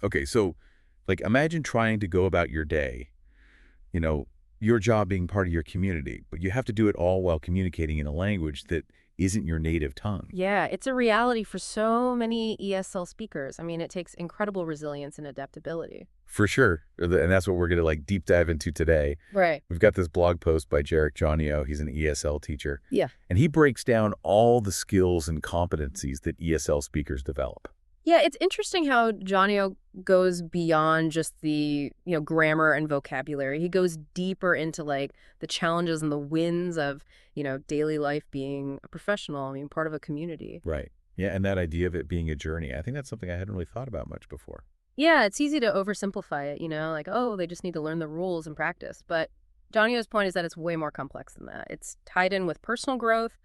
Okay, so like imagine trying to go about your day, you know, your job being part of your community, but you have to do it all while communicating in a language that isn't your native tongue. Yeah, it's a reality for so many ESL speakers. I mean, it takes incredible resilience and adaptability. For sure. And that's what we're going to like deep dive into today. Right. We've got this blog post by Jarek Janio. He's an ESL teacher. Yeah. And he breaks down all the skills and competencies that ESL speakers develop. Yeah, it's interesting how Janio goes beyond just the, grammar and vocabulary. He goes deeper into like the challenges and the wins of, daily life being a professional, I mean, part of a community. Right. Yeah, and that idea of it being a journey, I think that's something I hadn't really thought about much before. Yeah, it's easy to oversimplify it, like, oh, they just need to learn the rules and practice. But Janio's point is that it's way more complex than that. It's tied in with personal growth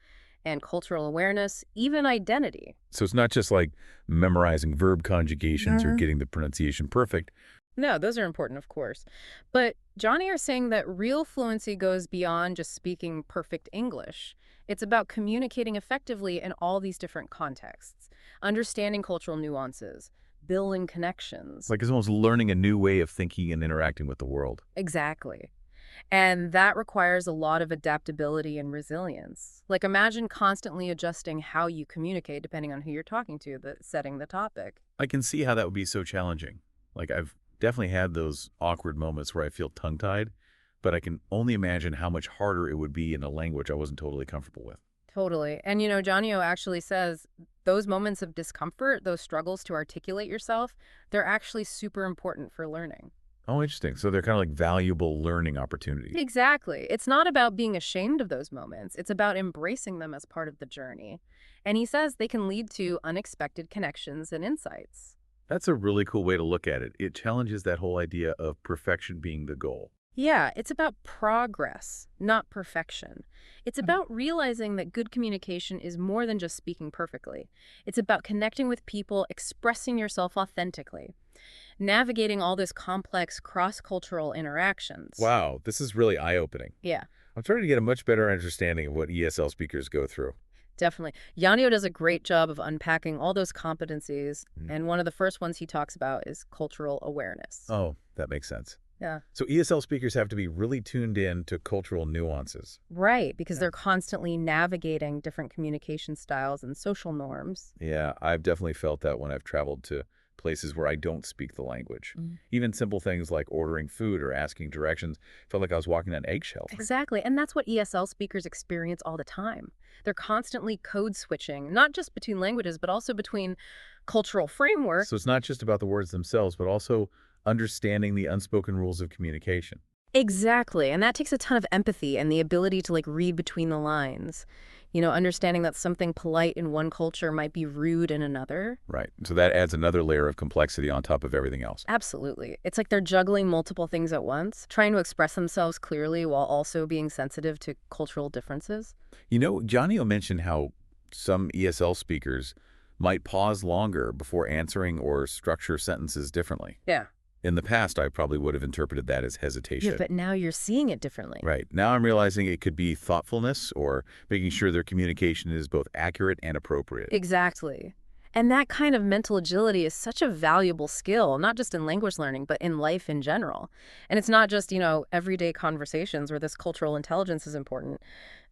and cultural awareness, even identity. So it's not just like memorizing verb conjugations or Mhm. getting the pronunciation perfect. No, those are important, of course. But Johnny are saying that real fluency goes beyond just speaking perfect English. It's about communicating effectively in all these different contexts, understanding cultural nuances, building connections. Like it's almost learning a new way of thinking and interacting with the world. Exactly. And that requires a lot of adaptability and resilience. Like imagine constantly adjusting how you communicate depending on who you're talking to, setting the topic. I can see how that would be so challenging. Like I've definitely had those awkward moments where I feel tongue-tied, but I can only imagine how much harder it would be in a language I wasn't totally comfortable with. Totally. And Johnio actually says those moments of discomfort, those struggles to articulate yourself, they're actually super important for learning. Oh, interesting. So they're kind of like valuable learning opportunities. Exactly. It's not about being ashamed of those moments. It's about embracing them as part of the journey. And he says they can lead to unexpected connections and insights. That's a really cool way to look at it. It challenges that whole idea of perfection being the goal. Yeah, it's about progress, not perfection. It's about realizing that good communication is more than just speaking perfectly. It's about connecting with people, expressing yourself authentically, navigating all this complex cross-cultural interactions. Wow, this is really eye-opening. Yeah, I'm starting to get a much better understanding of what ESL speakers go through. definitely. Yanio does a great job of unpacking all those competencies, Mm. and one of the first ones he talks about is cultural awareness. Oh, that makes sense. Yeah. So ESL speakers have to be really tuned in to cultural nuances. Right, because Yeah. they're constantly navigating different communication styles and social norms. Yeah, I've definitely felt that when I've traveled to places where I don't speak the language. Even simple things like ordering food or asking directions felt like I was walking on eggshells. Exactly. And that's what ESL speakers experience all the time. They're constantly code switching, not just between languages, but also between cultural frameworks. So it's not just about the words themselves, but also understanding the unspoken rules of communication. Exactly. And that takes a ton of empathy and the ability to like read between the lines. Understanding that something polite in one culture might be rude in another. Right. So that adds another layer of complexity on top of everything else. Absolutely. It's like they're juggling multiple things at once, trying to express themselves clearly while also being sensitive to cultural differences. Johnny mentioned how some ESL speakers might pause longer before answering or structure sentences differently. Yeah. In the past, I probably would have interpreted that as hesitation. Yeah, but now you're seeing it differently. Right. Now I'm realizing it could be thoughtfulness or making sure their communication is both accurate and appropriate. Exactly. And that kind of mental agility is such a valuable skill, not just in language learning, but in life in general. And it's not just, everyday conversations where this cultural intelligence is important.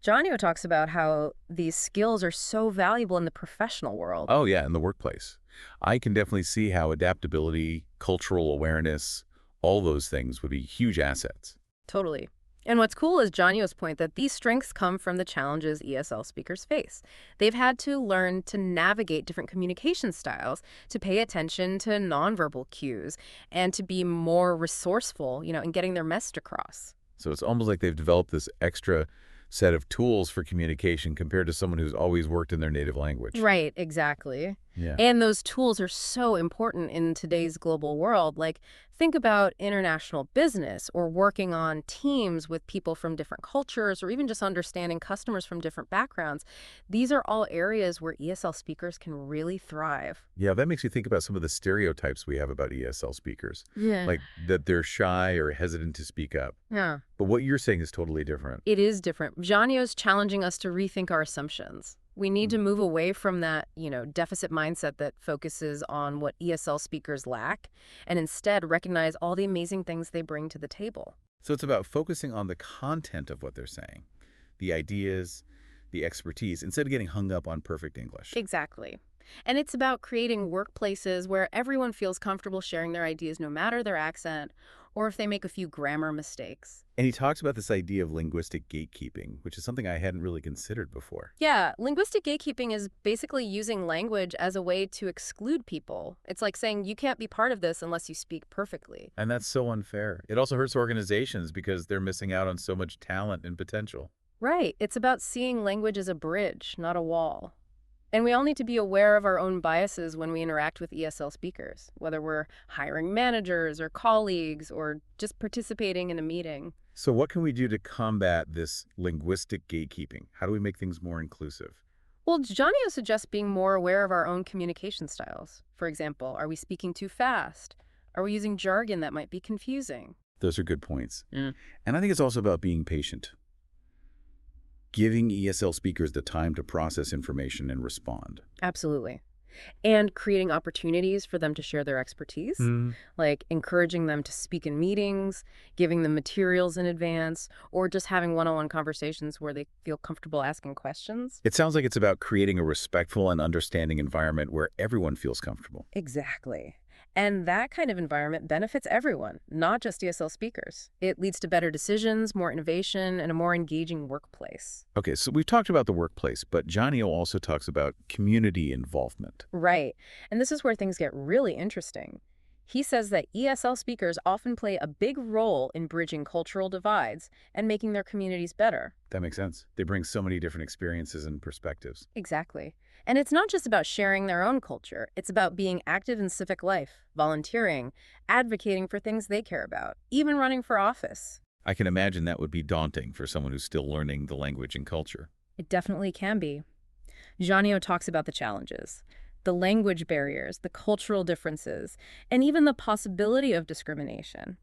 Janio talks about how these skills are so valuable in the professional world. Oh, yeah, in the workplace. I can definitely see how adaptability, cultural awareness, all those things would be huge assets. Totally. And what's cool is Janio's point that these strengths come from the challenges ESL speakers face. They've had to learn to navigate different communication styles, to pay attention to nonverbal cues, and to be more resourceful, in getting their message across. So it's almost like they've developed this extra set of tools for communication compared to someone who's always worked in their native language. Right, exactly. Yeah. And those tools are so important in today's global world. Like, think about international business or working on teams with people from different cultures or even just understanding customers from different backgrounds. These are all areas where ESL speakers can really thrive. Yeah, that makes you think about some of the stereotypes we have about ESL speakers, Yeah. like that they're shy or hesitant to speak up. Yeah. But what you're saying is totally different. It is different. Janio's challenging us to rethink our assumptions. We need to move away from that, deficit mindset that focuses on what ESL speakers lack and instead recognize all the amazing things they bring to the table. So it's about focusing on the content of what they're saying, the ideas, the expertise, instead of getting hung up on perfect English. Exactly. And it's about creating workplaces where everyone feels comfortable sharing their ideas no matter their accent or if they make a few grammar mistakes. And he talks about this idea of linguistic gatekeeping, which is something I hadn't really considered before. Yeah, linguistic gatekeeping is basically using language as a way to exclude people. It's like saying you can't be part of this unless you speak perfectly. And that's so unfair. It also hurts organizations because they're missing out on so much talent and potential. Right. It's about seeing language as a bridge, not a wall. And we all need to be aware of our own biases when we interact with ESL speakers, whether we're hiring managers or colleagues or just participating in a meeting. So what can we do to combat this linguistic gatekeeping? How do we make things more inclusive? Well, Janio suggests being more aware of our own communication styles. For example, are we speaking too fast? Are we using jargon that might be confusing? Those are good points. Yeah. And I think it's also about being patient. Giving ESL speakers the time to process information and respond. Absolutely. And creating opportunities for them to share their expertise, like encouraging them to speak in meetings, giving them materials in advance, or just having one-on-one conversations where they feel comfortable asking questions. It sounds like it's about creating a respectful and understanding environment where everyone feels comfortable. Exactly. And that kind of environment benefits everyone, not just ESL speakers. It leads to better decisions, more innovation, and a more engaging workplace. Okay, so we've talked about the workplace, but Janio also talks about community involvement. Right. And this is where things get really interesting. He says that ESL speakers often play a big role in bridging cultural divides and making their communities better. That makes sense. They bring so many different experiences and perspectives. Exactly. And it's not just about sharing their own culture. It's about being active in civic life, volunteering, advocating for things they care about, even running for office. I can imagine that would be daunting for someone who's still learning the language and culture. It definitely can be. Janio talks about the challenges, the language barriers, the cultural differences, and even the possibility of discrimination.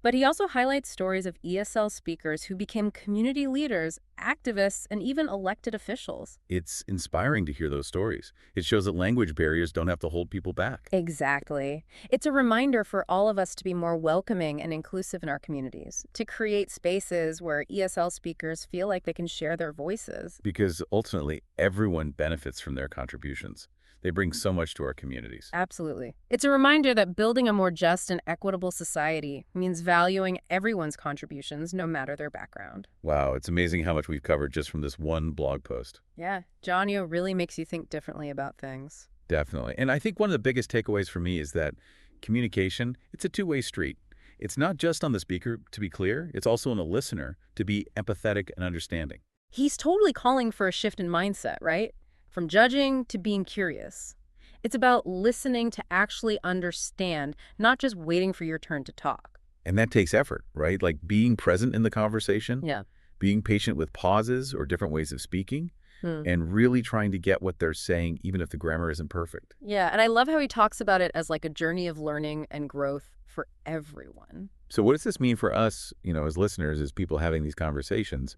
But he also highlights stories of ESL speakers who became community leaders, activists, and even elected officials. It's inspiring to hear those stories. It shows that language barriers don't have to hold people back. Exactly. It's a reminder for all of us to be more welcoming and inclusive in our communities, to create spaces where ESL speakers feel like they can share their voices. Because ultimately, everyone benefits from their contributions. They bring so much to our communities. Absolutely. It's a reminder that building a more just and equitable society means valuing everyone's contributions, no matter their background. Wow, it's amazing how much we've covered just from this one blog post. Yeah, Janio really makes you think differently about things. Definitely. And I think one of the biggest takeaways for me is that communication, it's a two-way street. It's not just on the speaker, to be clear. It's also on the listener to be empathetic and understanding. He's totally calling for a shift in mindset, right? From judging to being curious. It's about listening to actually understand, not just waiting for your turn to talk. And that takes effort, right? Like being present in the conversation, Yeah. being patient with pauses or different ways of speaking, and really trying to get what they're saying, even if the grammar isn't perfect. Yeah, and I love how he talks about it as like a journey of learning and growth for everyone. So what does this mean for us, as listeners, as people having these conversations?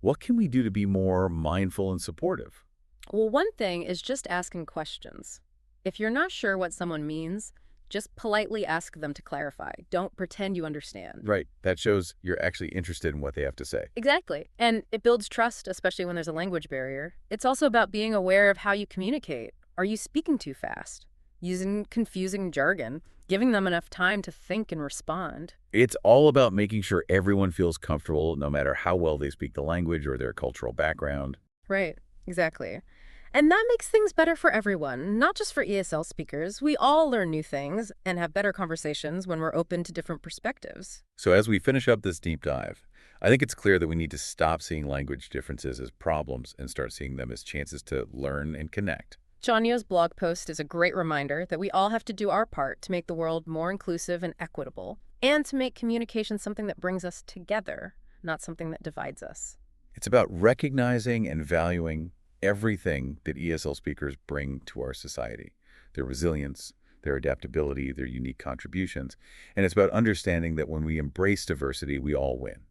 What can we do to be more mindful and supportive? Well, one thing is just asking questions. If you're not sure what someone means, just politely ask them to clarify. Don't pretend you understand. Right. That shows you're actually interested in what they have to say. Exactly. And it builds trust, especially when there's a language barrier. It's also about being aware of how you communicate. Are you speaking too fast? Using confusing jargon? Giving them enough time to think and respond? It's all about making sure everyone feels comfortable, no matter how well they speak the language or their cultural background. Right. Exactly. And that makes things better for everyone, not just for ESL speakers. We all learn new things and have better conversations when we're open to different perspectives. So as we finish up this deep dive, I think it's clear that we need to stop seeing language differences as problems and start seeing them as chances to learn and connect. Janio's blog post is a great reminder that we all have to do our part to make the world more inclusive and equitable, and to make communication something that brings us together, not something that divides us. It's about recognizing and valuing everything that ESL speakers bring to our society, their resilience, their adaptability, their unique contributions. And it's about understanding that when we embrace diversity, we all win.